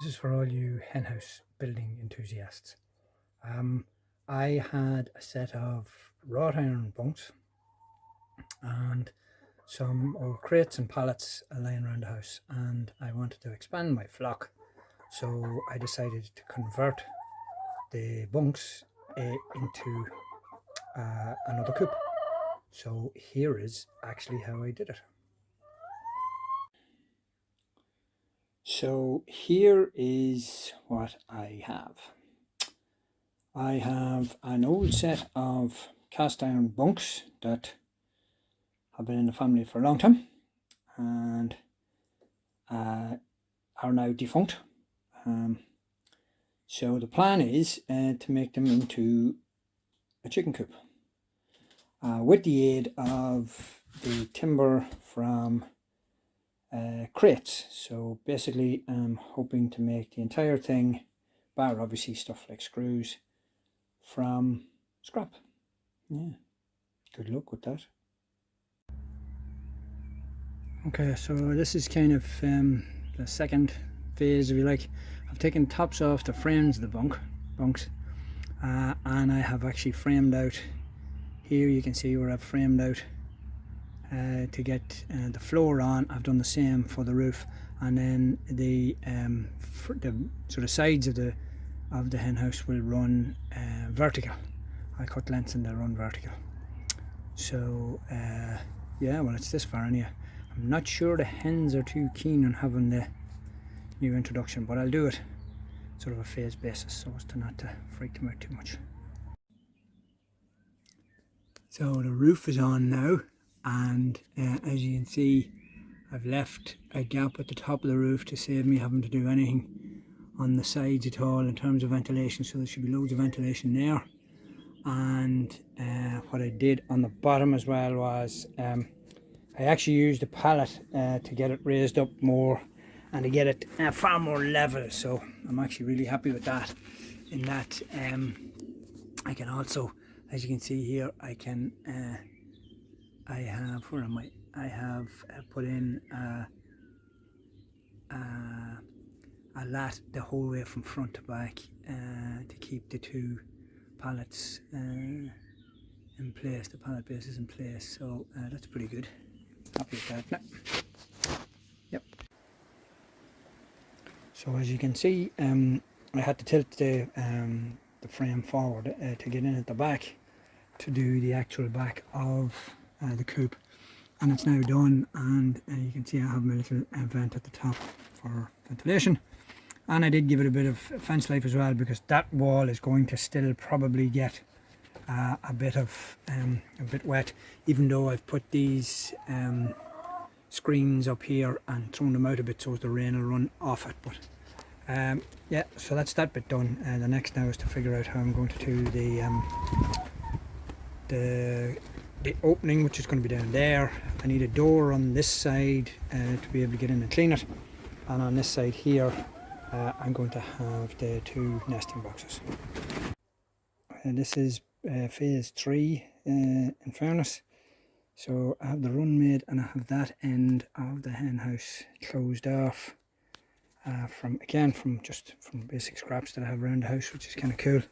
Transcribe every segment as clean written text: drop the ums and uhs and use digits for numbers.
This is for all you henhouse building enthusiasts. I had a set of wrought iron bunks and some old crates and pallets lying around the house, and I wanted to expand my flock, so I decided to convert the bunks into another coop. So here is actually how I did it. So here is what I have. I have an old set of cast iron bunks that have been in the family for a long time and are now defunct. So the plan is to make them into a chicken coop with the aid of the timber from crates. So basically I'm hoping to make the entire thing, bar obviously stuff like screws, from scrap. Yeah, good luck with that. Okay, so this is kind of the second phase, if you like. I've taken tops off the frames of the bunks, and I have actually framed out. Here you can see where I've framed out to get the floor on. I've done the same for the roof, and then the sort of sides of the hen house will run vertical. I cut lengths and they'll run vertical. So yeah, well, it's this far anyway. I'm not sure the hens are too keen on having the new introduction, but I'll do it sort of a phase basis so as to not to freak them out too much. So the roof is on now, and as you can see, I've left a gap at the top of the roof to save me having to do anything on the sides at all in terms of ventilation, so there should be loads of ventilation there. And what I did on the bottom as well was I actually used a pallet to get it raised up more and to get it far more level, so I'm actually really happy with that. In that I can also, as you can see here, I can I have, where am I have put in a lat the whole way from front to back to keep the two pallets in place, the pallet bases in place, so that's pretty good. Happy with that now. Yep. So as you can see, I had to tilt the frame forward to get in at the back to do the actual back of the coop, and it's now done. And you can see I have my little vent at the top for ventilation, and I did give it a bit of fence life as well, because that wall is going to still probably get a bit wet, even though I've put these screens up here and thrown them out a bit so the rain will run off it. But yeah, so that's that bit done. The next now is to figure out how I'm going to do the opening, which is going to be down there. I need a door on this side to be able to get in and clean it, and on this side here I'm going to have the two nesting boxes. And this is phase 3 in fairness. So I have the run made, and I have that end of the hen house closed off from basic scraps that I have around the house, which is kind of cool.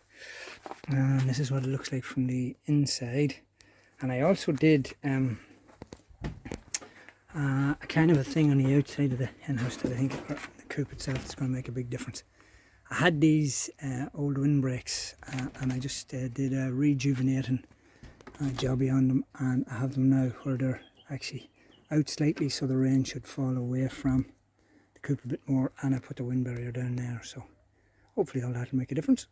And this is what it looks like from the inside. And I also did a kind of a thing on the outside of the hen house that I think, or the coop itself, is going to make a big difference. I had these old windbreaks and I just did a rejuvenating jobby on them, and I have them now where they're actually out slightly, so the rain should fall away from the coop a bit more, and I put the wind barrier down there, so hopefully all that will make a difference.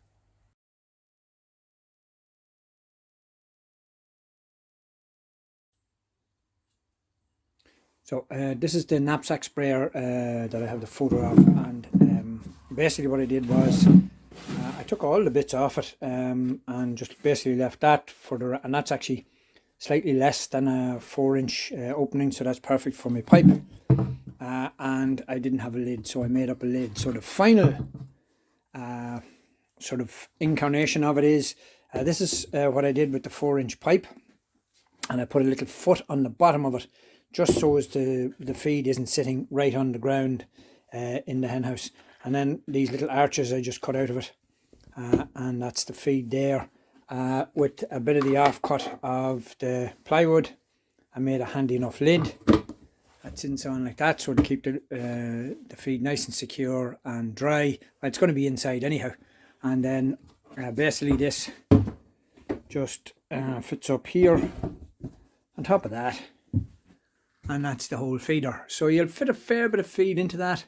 So this is the knapsack sprayer that I have the photo of, and basically what I did was I took all the bits off it and just basically left that for the, and that's actually slightly less than a 4-inch opening, so that's perfect for my pipe. And I didn't have a lid, so I made up a lid. So the final sort of incarnation of it is this is what I did with the 4-inch pipe, and I put a little foot on the bottom of it, just so as the feed isn't sitting right on the ground in the hen house. And then these little arches I just cut out of it, and that's the feed there, with a bit of the offcut of the plywood. I made a handy enough lid that sits on like that, so to keep the feed nice and secure and dry. Well, it's going to be inside anyhow. And then basically this just fits up here on top of that, and that's the whole feeder. So you'll fit a fair bit of feed into that,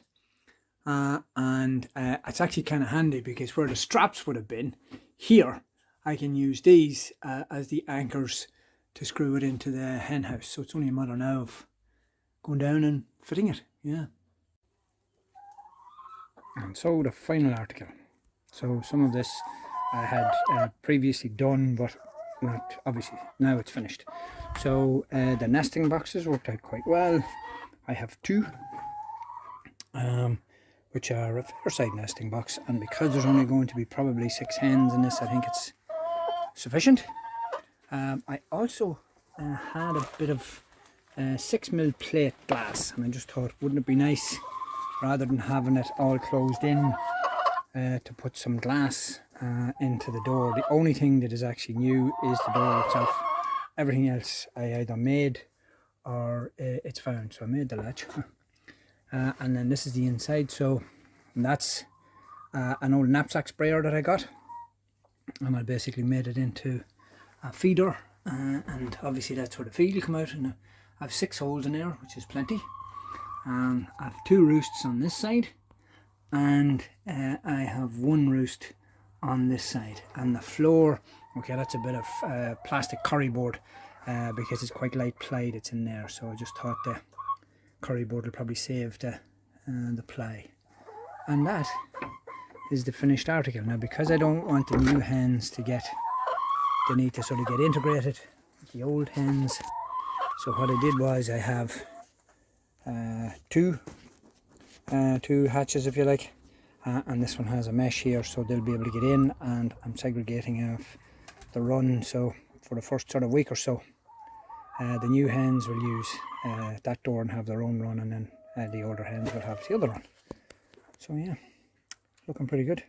and it's actually kind of handy because where the straps would have been here, I can use these as the anchors to screw it into the hen house. So it's only a matter now of going down and fitting it. Yeah. And so the final article. So some of this I had previously done, but not obviously. Now it's finished. So the nesting boxes worked out quite well. I have two, which are a fair side nesting box, and because there's only going to be probably 6 hens in this, I think it's sufficient. I also had a bit of 6mm plate glass, and I just thought, wouldn't it be nice, rather than having it all closed in, to put some glass into the door. The only thing that is actually new is the door itself. Everything else I either made or it's found. So I made the latch. And then this is the inside. So that's an old knapsack sprayer that I got, and I basically made it into a feeder, and obviously that's where the feed will come out. And I have 6 holes in there, which is plenty. I have 2 roosts on this side, and I have 1 roost on this side. And the floor, okay, that's a bit of plastic curry board, because it's quite light ply that's in there. So I just thought the curry board will probably save the ply. And that is the finished article. Now, because I don't want the new hens to get, they need to sort of get integrated with the old hens. So what I did was I have two hatches, if you like, and this one has a mesh here, so they'll be able to get in, and I'm segregating off the run. So for the first sort of week or so, the new hens will use that door and have their own run, and then the older hens will have the other run. So yeah, looking pretty good.